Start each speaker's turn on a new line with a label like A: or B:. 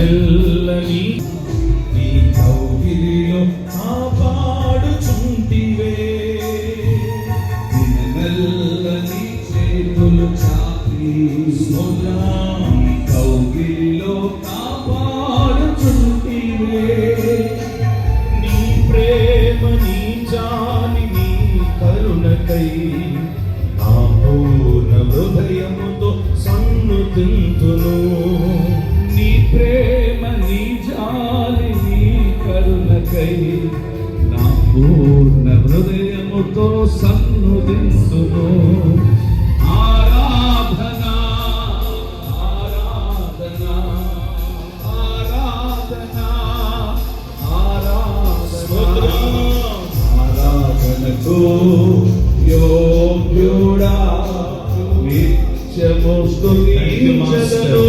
A: మెల్లని నీ కౌగిలిలో కాపాడుచుంటివే, మెల్లని చేతులు చాపి నీ కౌగిలిలో కాపాడుచుంటివే. నీ ప్రేమ నీ జాలి నీ కరుణకై నా పూర్ణ హృదయముతో సన్నుతింతును. నీ ప్రేమ నీ జాలి నీ కరుణకై నా పూర్ణ హృదయముతో సన్నుతింతును. ఆరాధన ఆరాధన ఆరాధన ఆరాధనకు యోగ్యుడా నిత్యము స్తుతించెదను.